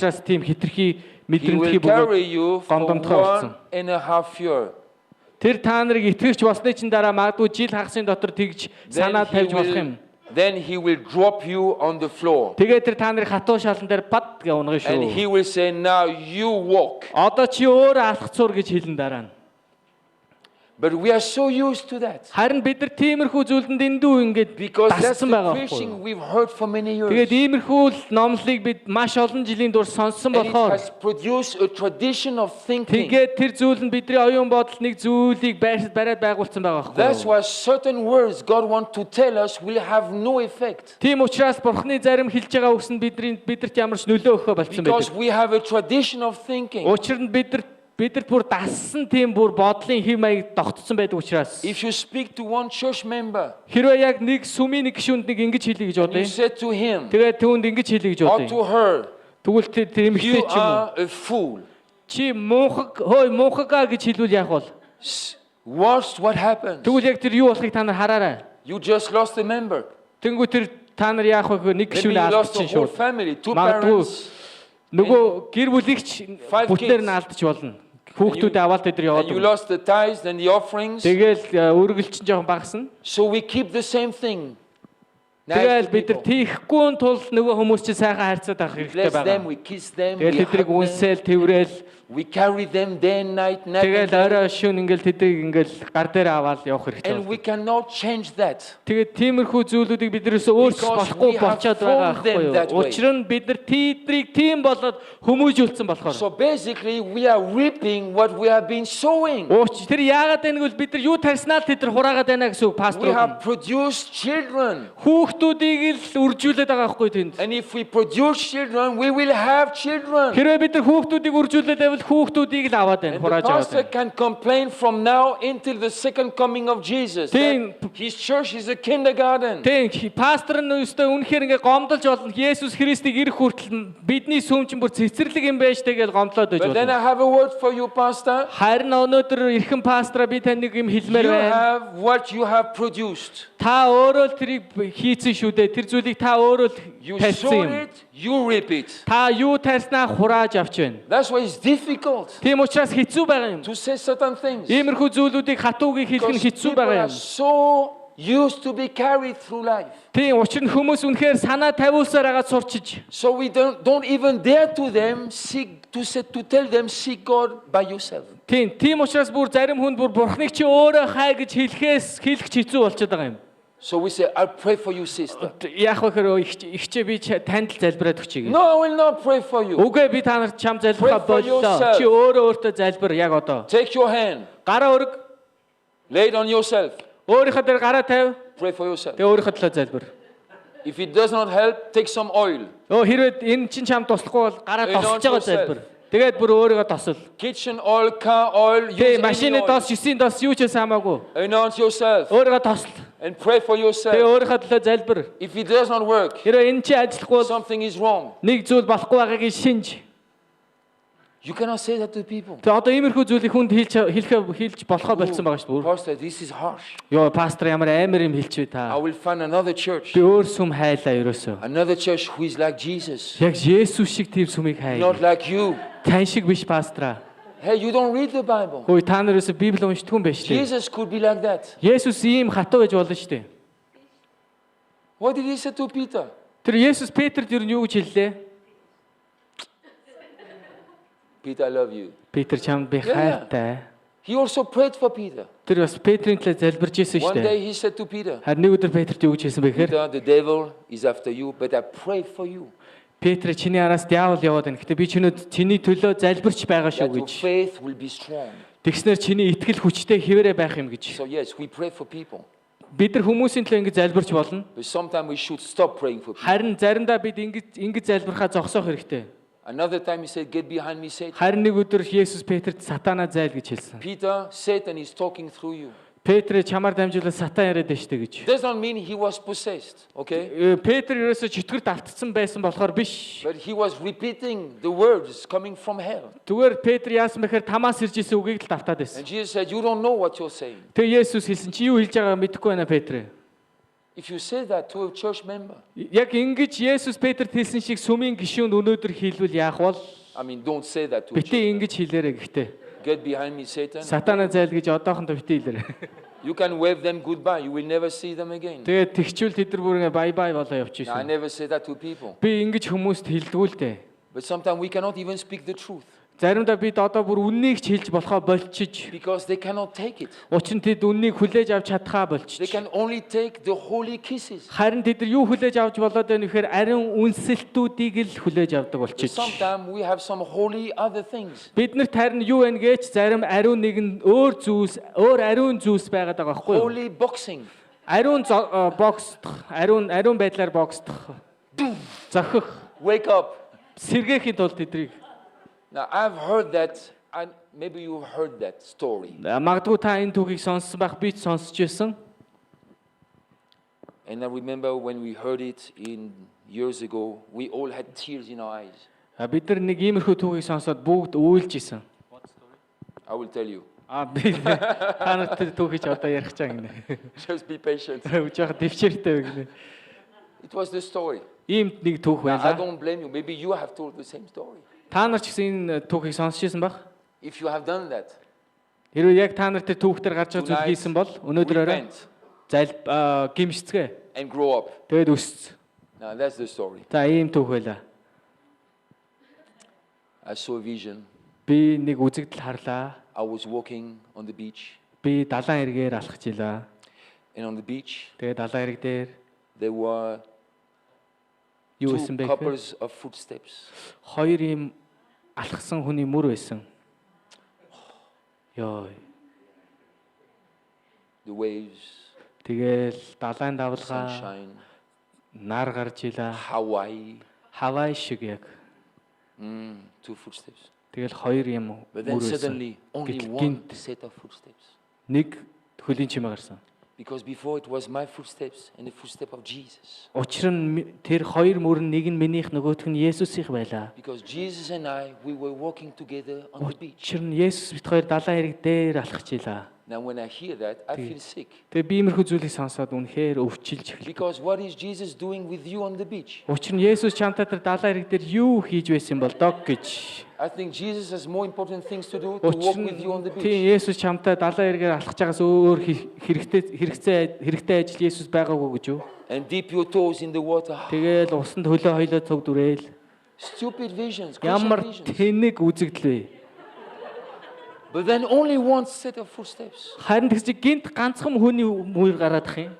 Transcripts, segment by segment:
учраас тийм хитрхи He мэдрэмтгий will carry бөгөөд you for гомдомтгой болсон. 1.5 years. Тэр та нарыг итгэгч болсны чинь дараа магадгүй жил хагасын дотор тэгж санаа тавьж болох юм. Then he will drop you on the floor. Тэгээд тэр та нарыг хатуу шалан дээр бад гэж унгана And шүү. he will say, now you walk. Одоо чи өөрөө алхацуур гэж хэлэн дараа нь. But we are so used to that. Харин бид нар тиймэрхүү зүйлэнд эндүү ингээд Because that's дассан the байгаа preaching байхгүй. we've heard for many Тэгээд years. иймэрхүү л номлыг бид маш олон жилийн турш сонссон And it болохоор has produced a tradition of thinking. тэгээд тэр зүйл нь бидний оюун бодолд нэг зүйлийг бариад байгуулсан байгаа That's байхгүй. why certain words God wants to tell us will have no effect. Тийм учраас Бурхны зарим хэлж байгаа үгс нь бидэрт ямар ч нөлөө өгөхөө болцсон Because байдаг. we have a tradition of thinking. Учир нь бидэрт бүр дассан тийм бүр бодлын хэм маяг тогтцсон байдаг учраас If you speak to one church member, хэрвээ яг нэг сүмийн нэг гишүүнд нэг ингэж хэлье гэж you бодъё. said to him Тэгээд түүнд ингэж хэлье гэж or бодъё. to her, Тэгвэл тэр эмэгтэй you ч юм уу. are a fool. Чи муухагаа гэж хэлвэл яах вэ? What happened? Тэгвэл яг тэр юу болохыг та нар хараарай. You just lost a member. Тэнгүү тэр та нар яах вэ гэхээр нэг Maybe гишүүнээ you lost the алдчихсан whole шүү. family, two Магадгүй parents, нөгөө гэр бүлийгч Five бүтээр kids. нь алдчих болно. Хүүхдүүдээ аваад тэдэр and you яваад. lost the tithes and the offerings. Тэгэл үргэлж чинь жоохон багасна. So we keep the same thing. Nice Тэгэл to бид нар people. тийхгүй тул нөгөө хүмүүс чинь сайхан харьцаад авах We хэрэгтэй bless them, байгаа. we kiss them, Тэгэл we тэдрийг hug them, үнсэл тэврээл we carry them day and night, night and тэгэл day. орой шөнө ингээл тэдрийг ингээл гар дээр аваад явах хэрэгтэй. And we cannot change that. Тэгээд тиймэрхүү зүйлүүдийг биднээс өөрчлөж Because болохгүй we have болчиход байгаа formed them аахгүй that юу? way. Учир нь бид нар тийдрийг тийм болоод хүмүүжүүлсэн болохоор. So basically, we are reaping what we have been sowing. Тэр яагаад байна гэвэл бид нар юу тарьснаа л тэд нар хураагаад байна гэсэн үг пастор. We have produced children. Хүүхдүүдийг л үржүүлээд байгаа аахгүй тэнд. And if we produce children, we will have children. Хэрвээ бид нар хүүхдүүдийг үржүүлээд байвал хүүхдүүдийг л аваад байна, And the хурааж аваад pastor байна. can complain from now until the second coming of Jesus. Тийм. That his church is a kindergarten. Тийм пастор нь өстой үнэхээр ингээ гомдолж болно. Есүс Христийг ирэх хүртэл бидний сүмчин бүр цэцэрлэг юм байж тэгэл гомдлоод байж But then болно. I have a word for you, pastor. Харин өнөөдөр эрхэм пастраа би таныг юм You хэлмээр байна. have what you have produced. Та өөрөө л тэрийг хийцэн шүү дээ. Тэр зүйлийг та өөрөө л You тарьсан sowed юм. it, you reap it. Та юу тарьснаа хурааж авч байна. That's why it's difficult Тийм учраас хэцүү байгаа юм. to say certain things. Иймэрхүү зүйлүүдийг хатуугийн хэлэх нь Because хэцүү people байгаа are юм. so used to be carried through life. Тийм учир нь хүмүүс үнэхээр санаа тавиулсаар агаад сурчиж. So we don't even dare to them to tell them seek God by yourself. Тийм учраас бүр зарим хүнд бүр бурхныг чи өөрөө хай гэж хэлэх хэцүү болчиход байгаа юм. So we say, I'll pray for you, sister. Яах вэ гэхээр ихчээ би танд л залбираад өгчий гэж. No, I will not pray for you. Үгүй би та нарт чам залбирхаа Pray for боллоо. yourself. Чи өөрөөсөө залбир яг одоо. Take your hand, Гараа өрг. lay it on yourself. Өөрийнхөө дээр гараа тавь. Pray for yourself. Тэгээ өөрийнхөө төлөө залбир. If it does not help, take some oil. Хэрвээ энэ чинь чам туслахгүй бол гараа тосож байгаа залбир. Тэгээд бүр өөрийгөө тосол. Kitchen oil, car oil, use Тэгээ any машины oil. дос, 9-ийн дос юу ч хамаагүй. Anoint yourself Өөрийгөө тосол. and pray for Тэгээ yourself. өөрийнхөө төлөө залбир. If it does not work, Хэрвээ энэ чинь ажиллахгүй бол something is wrong. нэг зүйл болохгүй байгаагийг шинж. You cannot say that to people. Тэгээ одоо иймэрхүү зүйлийг хүнд хэлж болохоо болцсон байгаа шүү дээ. Pastor, this is harsh. Йоо пастор ямар амар юм хэлчихвэ I та. will find another church. Би өөр сүм хайлаа ерөөсөө. Another church who is like Jesus. Яг Есүс шиг тийм сүмийг Not хай. like you. Тань шиг биш пастраа. Hey, you don't read the Bible. Хөөе та нар ерөөсөө Библийг уншдаг юм байна шүү дээ. Jesus could be like that. Есүс ийм хатуу байж болно шүү дээ. What did he say to Peter? Тэр Есүс Петрт ер нь юу гэж хэллээ? Peter, I love you. Петр чамд би Yeah. хайртай. He also prayed for Peter. Тэр бас Петрийн төлөө залбирч ирсэн шүү One дээ. day he said to Peter, Харин нэг өдөр Петрт юу гэж хэлсэн бэ гэхээр Peter, the devil is after you, but I pray for you. Петр чиний араас диавол яваад байна. Гэтэ би чиний төлөө залбирч байгаа шүү That your гэж. faith will be strong. Тэгснээр чиний итгэл хүчтэй хэвээрээ байх юм гэж. So yes, we pray for people. Бид нар хүмүүсийн төлөө ингэж залбирч болно. But sometimes we should stop praying for people. Харин заримдаа бид ингэж залбирхаа зогсоох хэрэгтэй. Another time he said, get behind me, Satan. Харин нэг өдөр Есүс Петрт сатанаа зайл гэж хэлсэн. Peter, Satan is talking through you. Петр чамаар дамжуулаад сатан яриад байна штэ гэж. Does not mean he was possessed, okay? Петр ерөөсө чөтгөрт автцсан байсан болохоор биш. But he was repeating the words coming from hell. Зүгээр Петр яасан бэхээр тамаас ирж исэн үгийг л давтаад байсан. And Jesus said, you don't know what you're saying. Тэгээ Есүс хэлсэн чи юу хэлж байгаагаа мэдэхгүй байна Петр. If you say that to a church member, Яг ингэж Есүс Петрт хэлсэн шиг сүмийн гишүүнд өнөөдөр хэлвэл яах бол I mean, don't say that to a church. битээ ингэж хэлээрэй гэхдээ. Get behind me, Satan. Сатана зайл гэж одоохондоо битээ хэлээрэй. You can wave them goodbye. You will never see them again. Тэгээд тэгчүүл тэд нар бүр ингээ бай бай болоо Now, I явчихсан. never say that to people. Би ингэж хүмүүст хэлдгүү л дээ. But sometimes we cannot even speak the truth Заримдаа бид одоо бүр үннийг ч хэлж болохоо болчиж, because they cannot take it. учир нь тэд үннийг хүлээж авч чадхаа They болчиж. can only take the holy kisses. Харин тэд нар юу хүлээж авч болоод байна вэхээр ариун үнсэлтүүдийг л хүлээж авдаг But болчиж. sometimes we have some holy other things. Бид нарт харин юу вэ гэж зарим ариун нэгэн өөр зүйлс, өөр ариун зүйлс байгаад байгаа байхгүй юу? Holy boxing. Ариун боксдох, ариун байдлаар боксдох, зохих, Wake up. сэргээхийн тулд тэдрийг. Now, I've heard that, and maybe you've heard that story. Магадгүй та энэ түүхийг сонссон байх, би ч сонсч байсан. And I remember when we heard it years ago, we all had tears in our eyes. Бид нар нэг иймэрхүү түүхийг сонсоод бүгд үйлж исэн. I will tell you. Би та нарт тэр түүхийг ч одоо ярих чаа гинэ. Just be patient. Жоох дэвчээртэй гинэ. It was the story. Ийм нэг түүх Now, I байлаа. don't blame you. Maybe you have told the same story. Та нар ч гэсэн энэ түүхийг сонсч исэн баг. If you have done that, Хэрвээ яг та нар тэр түүх дээр гарч байгаа зүйл tonight, хийсэн бол өнөөдөр орой repent гимшцгээ. and grow up. Тэгээд өсц. Now, that's the story. За ийм түүх байлаа. I saw a vision. Би нэг үзэгдэл харлаа. I was walking on the beach, Би далайн эргээр алхаж илаа. and on the beach, Тэгээд далайн эрэг дээр there were юу two исэн бэ гэхээр couples of footsteps. хоёр ийм алхсан хүний мөр байсан. Йоо. The waves, Тэгэл далайн давлгаа sunshine, нар гарч илаа. Hawaii. Хавай шиг яг. Two footsteps. Тэгэл хоёр юм But then мөр байсан. suddenly, only Гэтэл one гинт set of footsteps. нэг хөлийн чимээ гарсан. Because before it was my footsteps and the footstep of Jesus. Учир нь тэр хоёр мөр нь нэг нь минийх нөгөөх нь Есүсийнх байлаа. Because Jesus and I, we were walking together on the beach. Учир нь Есүс бит хоёр далайн эрэг дээр алхаж илаа. Now, when I hear that, I feel sick. Тэгээ би иймэрхүү зүйлийг сонсоод үнэхээр өвчилж эхэллээ. Because what is Jesus doing with you on the beach? Учир нь Есүс чамтай тэр далайн эрэг дээр юу хийж байсан бол дог гэж. I think Jesus has more important things to do to walk with you on the Тийм beach. Есүс чамтай далайн эргээр алхаж байгаас өөр хэрэгтэй ажил Есүс байгаагүй гэж юу? And dip your toes in the water. Тэгээл усанд хөлөө хоёлоо цуг дүрээл. Stupid visions, Christian Ямар visions. тэнэг үзэгдэл вэ? But then only one set of footsteps. Харин тэгс чи гинт ганцхан хүний мөр гараадах юм.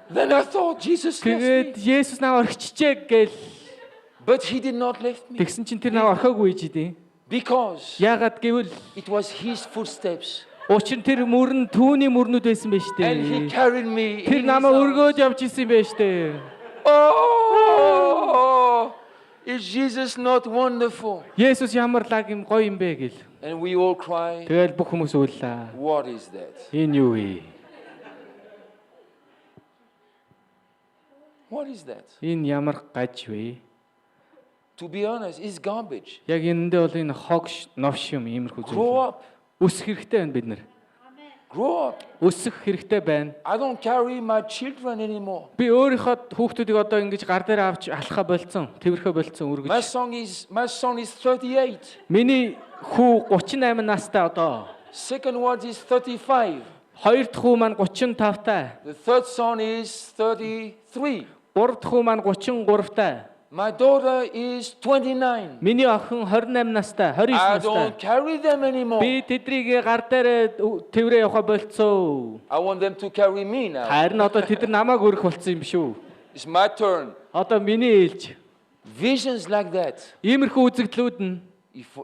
Then I thought Jesus Тэгээд left me. Есүс наваа орхичжээ гээл But he did not leave me. тэгсэн чинь тэр наваа орхоогүй гэж дээ. Because Яагаад гэвэл it was his footsteps. учир нь тэр мөр нь түүний мөрнүүд байсан байж And he дээ. carried me. Тэр in his намаа arms. өргөөж явж исэн байж дээ. Oh, is Jesus not wonderful? Есүс ямар лаг юм гоё юм бэ гэл. And we all cry, Тэгэл бүх хүмүүс ууллаа. what is that? Энэ юу вэ? What is that? Энэ ямар гаж вэ? To be honest, it's garbage. Яг энэндээ бол энэ хог новш юм иймэрхүү Grow зүйл. up. Өсөх хэрэгтэй байна бид нар. Grow up. Өсөх хэрэгтэй байна. I don't carry my children anymore. Би өөрийнхөө хүүхдүүдийг одоо ингэж гар дээр авч алхаа болцсон, тэрхээ болцсон My son is 38. Миний хүү 38 настай одоо. Second one is 35. Хоёр дахь хүү маань 35 таа. The third son is 33. Гурав дахь хүү маань 33 таа. My daughter is 29. Миний охин 28 настай, 29 I настай. don't carry them anymore. Би тэдрийг гар дээр тэрвэрээ явахаа болцсон. I want them to carry me now. Харин одоо тэд нар намайг өрөх болсон юм шүү. It's my turn. Одоо миний ээлж. Visions like that Иймэрхүү үзэгдлүүд нь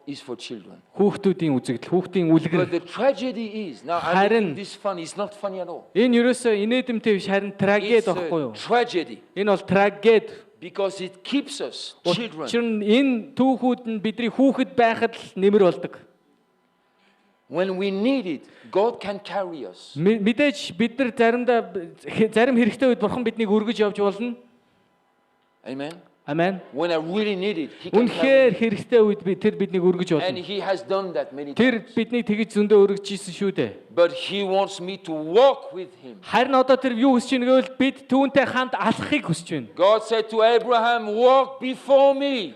is for children. хүүхдүүдийн үзэгдэл, хүүхдийн But үлгэр. the tragedy is, now I'm Харин- making this funny, it's not funny at all. Энэ ерөөсөө инээдэмтэй биш харин трагед It's байхгүй юу? a tragedy Энэ бол трагед. because it keeps us, children, Учир нь энэ түүхүүд нь бидний хүүхэд байхад л нэмэр болдог. when we need it, God can carry us. Мэдээж бид нар заримдаа зарим хэрэгтэй үед бурхан биднийг өргөж явж болно. Amen. Амен. When I really need it, He can Үнэхээр help me. хэрэгтэй үед тэр биднийг өргөж And болно. He has done that many Тэр times. биднийг тэгж зөндөө өргөж ийсэн шүү дээ. But He wants me to walk with Him. Харин одоо тэр юу хүсэж байна гэвэл бид түүнтэй хамт алхахыг хүсэж байна. God said to Abraham, walk before me,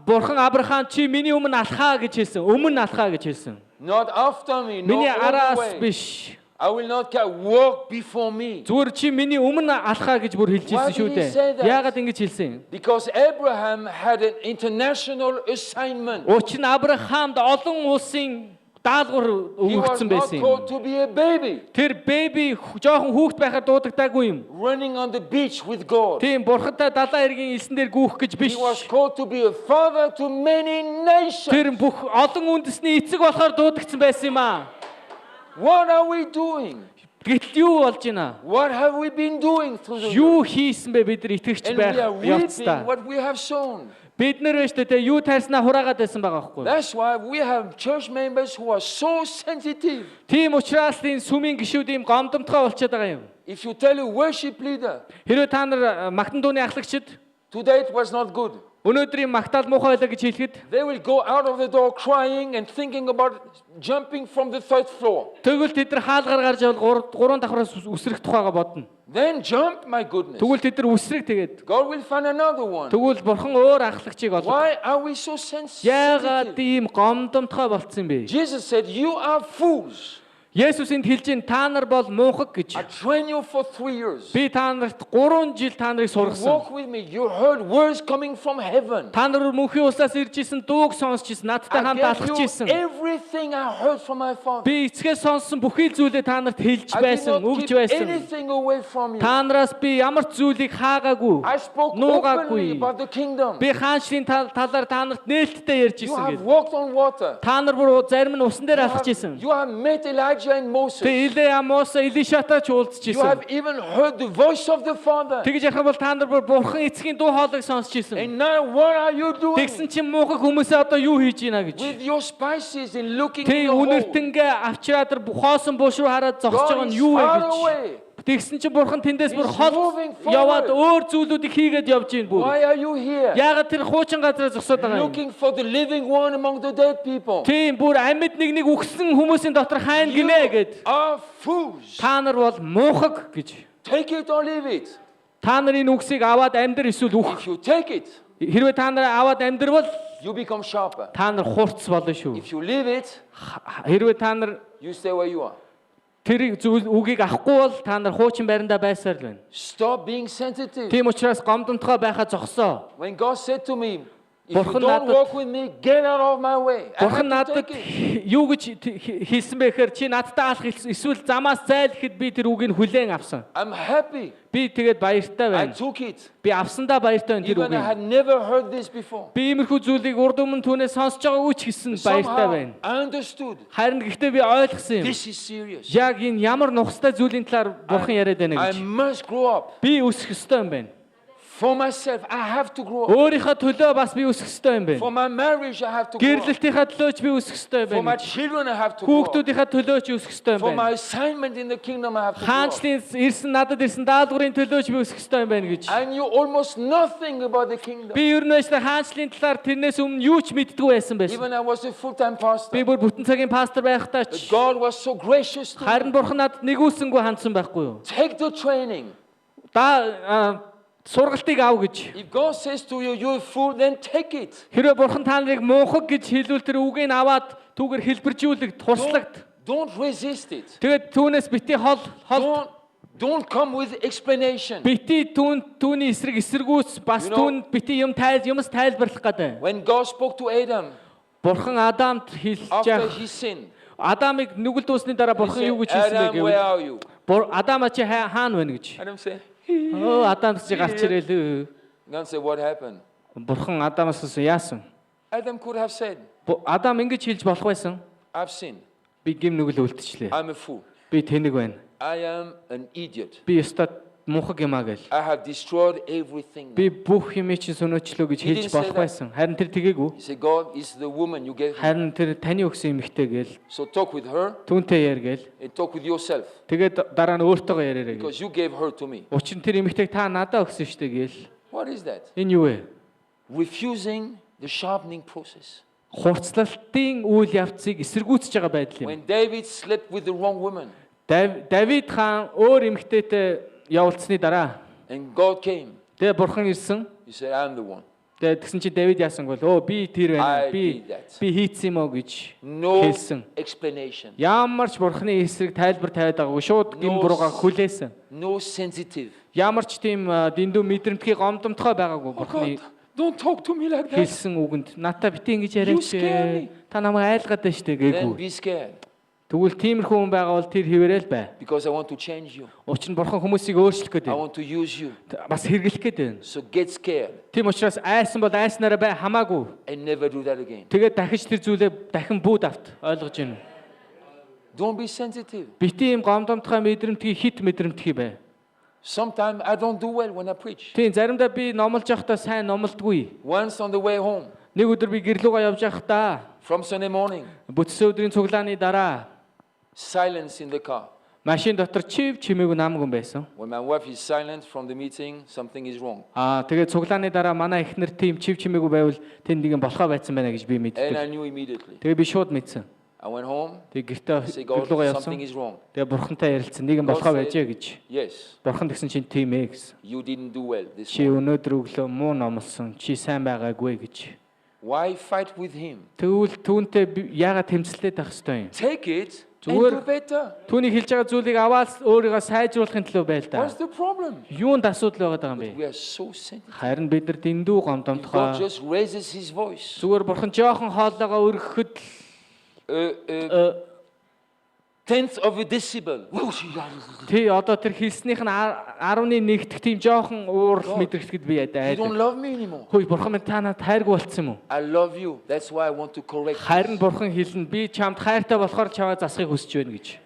Бурхан Авраам чи миний өмнө алхаа гэж хэлсэн. Өмнө алхаа гэж хэлсэн. not after me, Миний not all the араас way. биш. I will not walk before me. Зүгээр чи миний өмнө алхаа гэж бүр хэлж Why ирсэн шүү did he say дээ. that? Яагаад ингэж хэлсэн? Because Abraham had an international assignment. Учир нь Авраамд олон улсын даалгавар He was өгөгдсөн not байсан. called to be a baby Тэр беби жоохон хүүхэд байхад дуудагдаагүй юм. running on the beach with God. Тийм бурхантай далайн эргийн элсэн дээр гүүх гэж биш. He was called to be a father to many nations. Тэр бүх олон үндэсний эцэг болохоор дуудагдсан байсан юм аа. What are we doing? Гэтэл юу болж байна? What have we been doing through the years? Юу хийсэн бэ бид нар итгэгч And we байх are reaping явцдаа? what we have sown. Бид нар байж тэ юу тайснаа хураагаад байсан байгаа байхгүй юу? That's why we have church members who are so sensitive. Тийм учраас энэ сүмийн гишүүд ийм гомдомтгой болчиход байгаа юм. If you tell a worship leader, Хэрвээ та нар магтан дууны ахлагчид today it was not good, өнөөдрийн магтаал муухай байлаа гэж хэлэхэд they will go out of the door crying and thinking about jumping from the third floor. тэгвэл тэд нар хаалгаар гарч явал 3 давхраас үсрэх тухайга бодно. Then jump, my goodness. Тэгвэл тэд нар үсрэг тэгээд God will find another one. тэгвэл бурхан өөр ахлагчийг олно. Why are we so sensitive? Яагаад ийм гомдомтгой болцсон бэ? Jesus said, you are fools. Есүс энд хэлж байна та нар бол мунхаг гэж. I trained you for 3 years. Би та нарт 3 жил та нарыг You сургасан. walk with me. You heard words coming from heaven. Та нар мөнхийн улсаас ирж исэн дууг сонсч исэн, надтай хамт I алхаж gave you исэн. everything I heard from my Father. Би эцгээс сонссон бүхий зүйлээ та нарт хэлж I did байсан, not өгж keep байсан. anything away from you. Та нараас би ямар ч зүйлийг хаагаагүй. I spoke Нуугаагүй. openly about the kingdom. Би хаанчлалын талаар та нарт нээлттэй ярьж You исэн have гэдэг. walked on water. Та нар бүр зарим нь усан дээр алхаж исэн. You have met Elijah and Moses. Тэ Илия, Мосе, Илишатай ч уулзж You исэн. have even heard the voice of the Father. Тэгж ярих бол та нар бүр бурхан эцгийн дуу хоолойг сонсч исэн. And now what are you doing Тэгсэн чинь муухай хүмүүсээ одоо юу хийж ийна гэж. with your spices and looking Тэг in your hole? үнэртэнгээ авчираад тэр хоосон буш руу хараад зогсож байгаа God нь is юу вэ far гэж. away. Тэгсэн чинь бурхан тэндээс бүр He's хол moving forward. яваад өөр зүйлүүдийг хийгээд явж ийн бүр. Why are you here? Яагаад тэр хуучин газараа зогсоод байгаа юм? Looking for the living one among the dead people. Тийм бүр амьд нэг үхсэн хүмүүсийн дотор хайна You гинэ гэд. are fools. Та нар бол муухаг гэж. Take it or leave it. Та нар энэ үгсийг аваад амьдр эсвэл үх. If you take it, Хэрвээ та нар аваад амьдрвал you become sharper. та нар хурц болно шүү. If you leave it, Хэрвээ та нар you stay where you are. тэр зүйл үгийг авахгүй бол та нар хуучин байрандаа байсаар л байна. Stop being sensitive. Тийм учраас гомдомтгой байхаа зогсоо. When God said to me, if you Бурхан don't надад- walk with me, get out of my way. I Бурхан have to надад take it. юу гэж хэлсэн бэ гэхээр чи надтай алах эсвэл замаас зайлэхэд би тэр үгийг хүлээн авсан. I'm happy. Би тэгээд баяртай I байна. took it. Би авсандаа баяртай байна тэр Even I үгийг. had never heard this before. Би иймэрхүү зүйлийг урд өмнө түүнээс сонсож байгаагүй ч гэсэн баяртай Somehow байна. I understood. Харин гэхдээ би ойлгосон юм. This is serious. Яг энэ ямар нухастай зүйлийн талаар бурхан яриад байна I гэж. must grow up. Би өсөх ёстой юм байна. For myself, I have to grow up. Өөрийнхөө төлөө бас би өсөх ёстой юм For байна. my marriage, I have to grow up. Гэрлэлтийнхаа төлөө ч би өсөх ёстой For my байна. children, I have to grow up. Хүүхдүүдийнхаа төлөө ч өсөх ёстой юм For my байна. assignment in the kingdom, I have to grow up. Хаанчлын ирсэн надад ирсэн даалгаврын төлөө ч би өсөх ёстой юм байна гэж. I knew almost nothing about the kingdom. Би ер нь ажлаа хаанчлалын талаар тэрнээс өмнө юу ч мэддэггүй байсан байсан. Even I was a full-time Би pastor. бүр бүтэн цагийн пастор байхдаа But ч God was so gracious to me. харин бурхан надад нэгүүлсэнгүй хандсан байхгүй юу? Take the training. Сургалтыг ав гэж. If God says to you, you're a fool, then take it. Хэрвээ бурхан та нарыг муухаг гэж хэлвэл тэр үгийг аваад түүгээр хэлбэржүүлэг туршлагт. Don't resist it. Тэгээд түүнээс бити хол Don't come with explanation. бити түүний эсрэгүүц бас You know- түүнд бити юмс тайлбарлах гэдэг. When God spoke to Adam Бурхан Адамд хэлж after яах. he sinned, Адамыг нүгэл дуусны дараа he бурхан юу said, гэж хэлсэн бэ Adam, where гэвэл are you? Адам чи хаана байна гэж. Adam said, Оо Адам чи гарч ирэл. God said, what happened? Бурхан Адамаас яасан? Adam could have said, Адам ингэж хэлж болох байсан. I've sinned. Би гим нүгэл үлдчихлээ. I'm a fool. Би тэнэг байна. I am an idiot. Би ёстой мунхаг юм аа гэл. I have destroyed everything. Би бүх юм чи сүнөөчлөө гэж He хэлж didn't say болох that. байсан. Харин тэр тгээгүй. He said, God is the woman you gave me. Харин тэр таны өгсөн эмэгтэй гээл So talk with her түүнтэй яар гээл. and talk with yourself Тэгээд дараа нь өөртөөгөө яриараа гээл. because you gave her to me. Учир нь тэр эмэгтэйг та надад өгсөн штэ гээл. What is that? Энэ юу вэ? refusing the sharpening process. Хурцлалтын үйл явцыг эсэргүүцэж байгаа байдал юм. When David slept with the wrong woman Давид хаан өөр эмэгтэйтэй явуулсны дараа and God came, тэгээ бурхан ирсэн. he said, I'm the one. Тэгээ тэгсэн чи Давид яасан бол би тэр байна. I Би did that. хийцсэн юм уу гэж No хэлсэн. explanation. Ямар ч бурханы эсрэг тайлбар тавиад байгаагүй шууд гин буруугаар хүлээсэн. No sensitive. Ямар ч тийм дэндүү мэдрэмтгий гомдомтгой байгаагүй Oh бурханы God, don't talk to me like that. хэлсэн үгэнд надаа бити ингэж яриач. scare me. Та намайг айлгаад байна штэ Then гээгүй. be scared Тэгвэл тиймэрхүү хүн байгаа бол тэр хിവэрэл бай. because I want to change you. Учир нь бурхан хүмүүсийг өөрчлөх I гэдэг. want to use you. Бас хэрэглэх гэдэг. So get scared Тийм учраас айсан бол айснараа бай хамаагүй. and never do that again. Тэгээд дахиж тэр зүйлээ дахин бүүд авт. Ойлгож байна уу? Don't be sensitive. Бити ийм гомдомтгой мэдрэмтгий хит мэдрэмтгий бай. Sometimes I don't do well when I preach. Тийм заримдаа би номлож явахдаа сайн номлодгүй. Once on the way home Нэг өдөр би гэрлүүгээ явж байхдаа from Sunday morning, бүтсэн өдрийн цуглааны дараа silence in the car. машин дотор чимээгүй наамгүй байсан. When my wife is silent from the meeting, something is wrong. Тэгээд цуглааны дараа манай эхнэр тийм чимээгүй байвал тэнд нэгэн болохоо байцсан байна гэж би And мэддэг. I knew immediately. Тэгээ би шууд мэдсэн. I went home, Тэгээ гэртээ say, God, гэрлүүгээ явсан. something is wrong. Тэгээ бурхантай ярилцсан. Нэгэн болохоо байжээ гэж. Yes, Бурхан тэгсэн чинь тийм ээ гэсэн. you didn't do well this Чи morning. өнөөдөр өглөө муу номлосон. Чи сайн байгаагүй гэж. Why fight with him? Тэгвэл түүнтэй яагаад тэмцэлтэй байх ёстой юм? Take it and Зүгээр- do better. Түүний хэлж байгаа зүйлийг аваад өөрийгөө сайжруулахын төлөө байл та. What's the problem? Юунд асуудал байгаа юм бэ? We are so sensitive. Харин бид нар дэндүү If God гомдомтгой. just raises his voice Зүгээр бурхан жоохон хоолойгоо өргөхөд tenth of a decibel. тий одоо тэр хэлснийх нь 11 дэх тийм жоохон уурал мэдрэгдэхэд би You айдаг. don't love me anymore. Хөөе бурхан минь та надад хайргүй болцсон юм уу? I love you. That's why I want to correct Харин you. бурхан хэлнэ би чамд хайртай болохоор чаваа засахыг хүсэж байна гэж.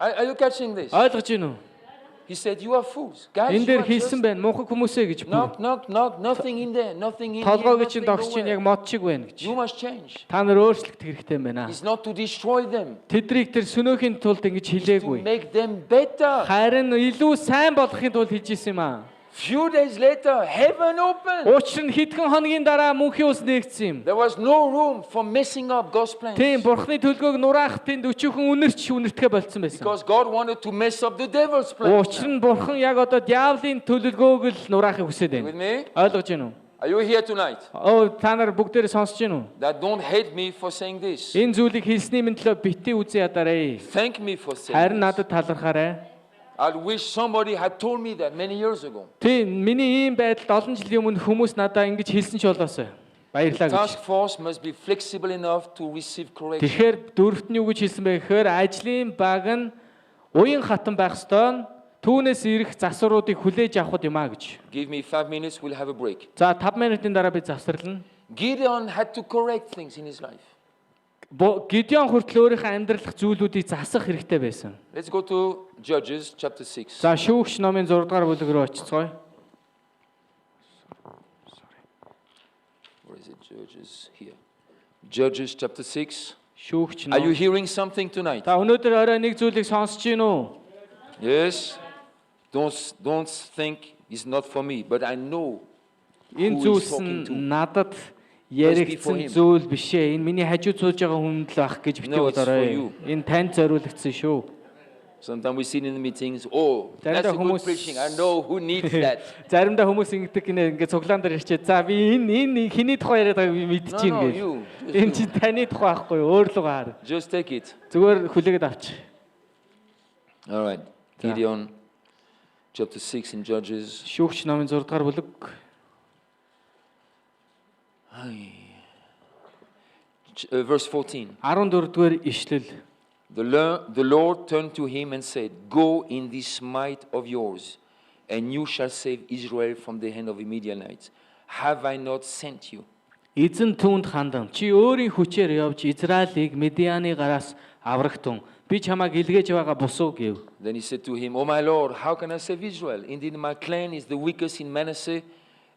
Are you catching this? Ойлгож байна уу? He said, you are fools. Guys, Энэ you дээр are just хэлсэн байна мунхан хүмүүсээ гэж. knock, knock, knock. Nothing in there. Nothing in Толгой here. гэж чинь Nothing догч чинь яг nowhere. мод шиг байна гэж. You must change. Та нар өөрчлөлт хэрэгтэй юм байна. It's not to destroy them. Тэдрийг тэр сүнөөхийн тулд ингэж To хэлээгүй. make them better. Харин илүү сайн болохын тулд хийж исэн юм аа. Few days later, heaven opened. Учир нь хэдхэн хоногийн дараа мөнхийн ус нээгдсэн юм. There was no room for messing up God's plans. Тийм бурхны төлгөөг нураах тэнд өчүүхэн үнэртгэ болцсон байсан. Because God wanted to mess up the devil's plans. Учир нь бурхан яг одоо диаволын төлөвлөгөөг л нураахыг хүсэж With байна. me? Ойлгож байна уу? Are you here tonight? Та нар бүгдээрээ сонсож байна уу? That don't hate me for saying this. Энэ зүйлийг хэлсний минь төлөө бити үзээ ядаарэ. Thank me for saying Харин this. надад талархаарай. I wish somebody had told me that many years ago. Тийм миний ийм байдалд олон жилийн өмнө хүмүүс надад ингэж хэлсэн ч болоосой. Баярлалаа гэж. Task force must be flexible enough to receive correction. Тэгэхээр дөрөвт нь юу гэж хэлсэн бэ гэхээр ажлын баг нь уян хатан байх ёстой. Түүнээс ирэх засваруудыг хүлээж авах юм а гэж. Give me 5 minutes, we'll have a break. За 5 минутын дараа би завсарлана. Gideon had to correct things in his life. Гидеон хүртэл өөрийнхөө амьдралах зүйлүүдийг засах хэрэгтэй байсан. Let's go to Judges chapter 6. За шүүгч номын 6 дугаар бүлэг рүү очицгоё. Where is it? Judges here. Judges chapter 6. Шүүгч Are you ном. hearing something tonight? За өнөөдөр орой нэг зүйлийг сонсож гин үү? Yes. Don't think it's not for me, but I know Энэ who is зүйлс talking to. нь надад for яригдсан him. зүйл биш ээ. Энэ миний хажууд сууж байгаа хүн л ах гэж битгий No, it's for бодорой. you. Энэ танд зориулагдсан шүү. Sometimes we sit in the meetings, oh, Заримдаа that's a good хүмүүс- preaching. I know who needs that. Заримдаа хүмүүс ингэдэг гинэ ингээ цуглаан дээр ирчээ. За би энэ хиний тухай яриад байгааг би мэдчихээн No, гэж. you. Энэ чи таны тухай байхгүй юу? Өөр л гаар. Just take it. Зүгээр хүлээгээд авч. All right. Gideon chapter 6 in Judges. Шүүгч номын 6 дугаар бүлэг Verse 14. 14 дугаар ишлэл. The Lord turned to him and said, go in this might of yours, and you shall save Israel from the hand of the Midianites. Have I not sent you? Эзэн түүнд хандан чи өөрийн хүчээр явж Израилийг Медианы гараас аврагтун. Би чамайг илгээж байгаа бусуу гэв. Then he said to him, oh my Lord, how can I save Israel? Indeed, my clan is the weakest in Manasseh,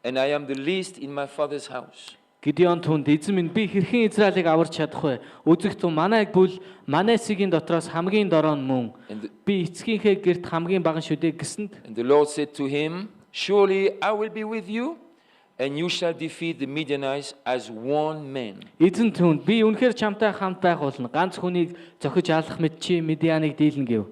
and I am the least in my father's house. Гидеон түнд эзэн минь би хэрхэн Израилийг аварч чадах вэ? Үзэгтэн манай бүл Манасигийн дотроос хамгийн дороо нь мөн. And the, Би эцгийнхээ гэрт хамгийн бага шүү дээ гэсэнд and the Lord said to him, Surely I will be with you, and you shall defeat the Midianites as one man. Эзэн түүнд би үнэхээр чамтай хамт байх болно. Ганц хүнийг зохиж алах мэт чи Медианыг дийлнэ гэв.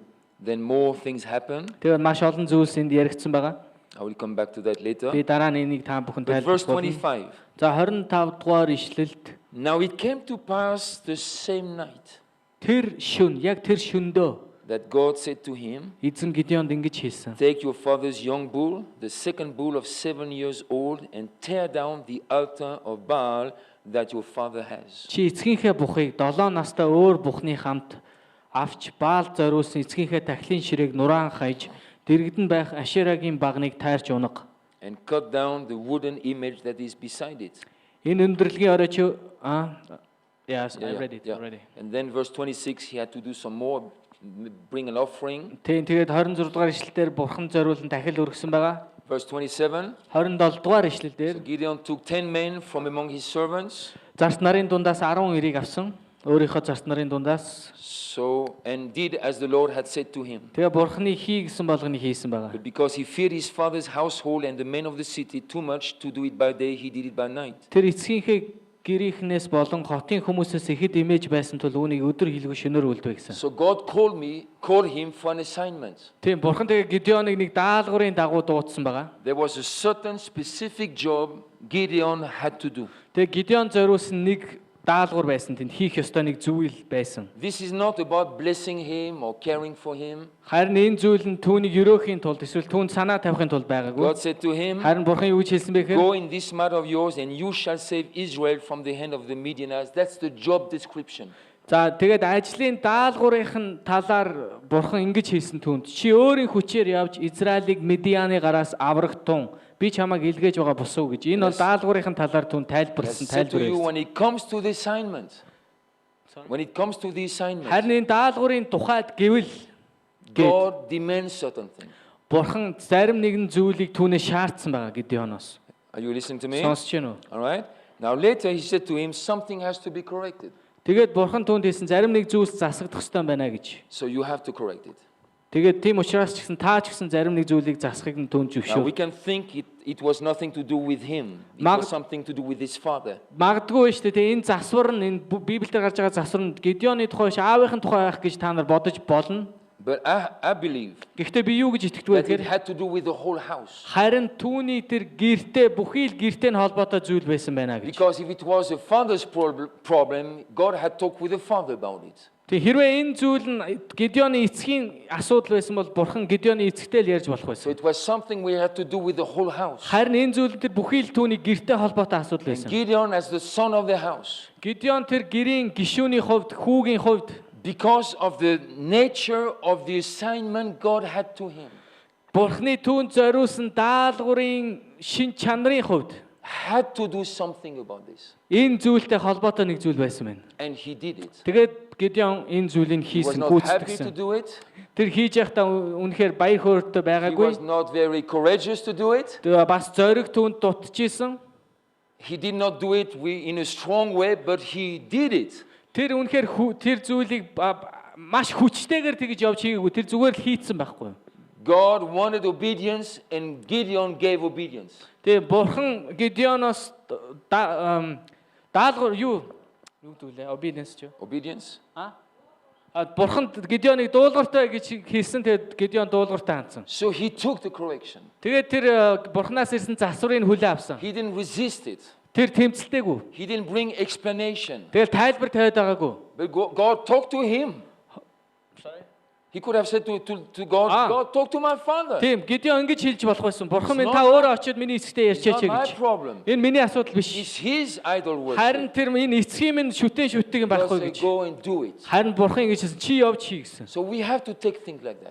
Then more things happen. Тэгээд маш олон зүйлс энд яригдсан байгаа. I will come back to that later. Би дараа нь энийг та бүхэн But verse тайлбарлах болно. 25. За 25 дугаар ишлэлд Now it came to pass the same night тэр шөнө, яг тэр шөндөө that God said to him, эзэн Гидеонд ингэж хэлсэн. take your father's young bull, the second bull of 7 years old, and tear down the altar of Baal that your father has. Чи эцгийнхээ бухыг 7 настай өөр бухны хамт авч Баал зориулсан эцгийнхээ тахилын ширээг нураан хаяж дэрэгдэн байх Ашерагийн багныг тайрч унаг. And cut down the wooden image that is beside it. Энэ өндөрлөгийн оройч Yes, I Yeah, read it yeah. already. And then verse 26, he had to do some more, bring an offering. Тэгээд 26 дугаар ишлэлээр бурхан зориулсан дахил өргөсөн байгаа. Verse 27, 27 дугаар ишлэлээр Gideon took 10 men from among his servants. зарц нарын дундаас 10 эрийг авсан. Өөрийнхөө зарц нарын дундаас. So, and did as the Lord had said to him. Тэгээ бурханы хий гэсэн болгоныг хийсэн байгаа. But because he feared his father's household and the men of the city too much to do it by day, he did it by night. Тэр эцгийнхээ гэрийнхнээс болон хотын хүмүүсээс ихэд имэж байсан тул үүнийг өдөр хэлгүй шөнөөр үлдвэ гэсэн. So God called him for an assignment. Тийм бурхан тэгээ Гидеоныг нэг даалгаврын дагуу дуудсан байгаа. There was a certain specific job Gideon had to do. Тэгээ Гидеон зориулсан нэг даалгавар байсан. Тэнд хийх ёстой нэг зүйл байсан. This is not about blessing him or caring for him. Харин энэ зүйл нь түүнийг өрөөхийн тулд эсвэл түүнд санаа тавихын тулд байгаагүй. God said to him, Харин бурхан юу гэж хэлсэн бэ гэхээр go in this matter of yours and you shall save Israel from the hand of the Midianites. That's the job description. За тэгээд ажлын даалгаврын талаар бурхан ингэж хэлсэн түүнд чи өөрийн хүчээр явж Израилийг Медианы гараас аврагтун би чамайг илгээж байгаа босов гэж. Энэ бол даалгаврын талаар түүнд I тайлбарласан said to you, тайлбар. when it comes to the assignment, Харин энэ даалгаврын тухайд гэвэл God demands certain things. бурхан зарим нэгэн зүйлийг түүнээс шаардсан байгаа Гидеоноос. Are you listening to me? Сонсож байна уу? All right. Now later he said to him, something has to be corrected. Тэгээд бурхан түүнд хэлсэн зарим нэг зүйлс засагдах ёстой байна гэж. So you have to correct it. Тэгээд тийм учраас ч гэсэн та ч гэсэн зарим нэг зүйлийг засахыг нь түүнд Now we зөвшөөрв. can think it was nothing to do with him. It was something to do with his father. Магадгүй шүү дээ. Энэ засвар нь энэ Библиэлд гарч байгаа засвар нь Гидеоны тухай биш аавынхын тухай байх гэж та нар бодож болно. But I believe Гэхдээ би юу гэж итгэдэг вэ that it гэхээр had to do with the whole house. харин түүний тэр гэртээ бүхий л гэртээ нь холбоотой зүйл байсан байна гэж. Because if it was a father's problem, God had talked with the father about it. Тэг хэрвээ энэ зүйл нь Гидеоны эцгийн асуудал байсан бол бурхан Гидеоны эцэгтэй л ярьж болох So байсан. it was something we had to do with the whole house. Харин энэ зүйл тэр бүхий л түүний гэртээ холбоотой асуудал And байсан. Gideon, as the son of the house, Гидеон тэр гэрийн гишүүний хувьд, хүүгийн хувьд because of the nature of the assignment God had to him, бурхны түүнд зориулсан даалгаврын шин чанарын хувьд had to do something about this. энэ зүйлтэй холбоотой нэг зүйл байсан байна. And he did it. Тэгээд Гидеон энэ зүйлийг He was хийсэн, not happy to гүйцэтгсэн. do it. Тэр хийж байхдаа үнэхээр баяр хөөртэй He байгаагүй. was not very courageous to do it. Тэгээ бас зориг түүнд дутчихсэн. He did not do it in a strong way, but he did it. Тэр үнэхээр тэр зүйлийг маш хүчтэйгээр тэгж явж хийгээгүй. Тэр зүгээр л хийцэн байхгүй. God wanted obedience and Gideon gave obedience. Тэгээ бурхан Гидеоноос даалгавар юу дүүлээ? Obedience ч юу? Obedience? Бурхан Гидеоныг дуулууртай гэж хэлсэн. Тэгээд Гидеон дуулууртай хандсан. So he took the correction. Тэгээд тэр бурханаас ирсэн засварыг хүлээн авсан. He didn't resist it. Тэр тэмцэлтэйгүй. He didn't bring explanation. Тэгэл тайлбар тавиад байгаагүй. But God talked to him. He could have said to God, God, talk to my father. Тийм, Гидеон ингэж хэлж болох байсан. Бурхан минь It's та not өөрөө очиод миний эцэгтэй It's ярьчаач not my гэж. problem. Энэ миний асуудал биш. It's his idol Харин worship. тэр энэ эцгийн минь шүтэн шүтдэг юм God байхгүй said, гэж. go and do it. Харин бурхан ингэж хэлсэн. Чи явж хий гэсэн. So we have to take things like that.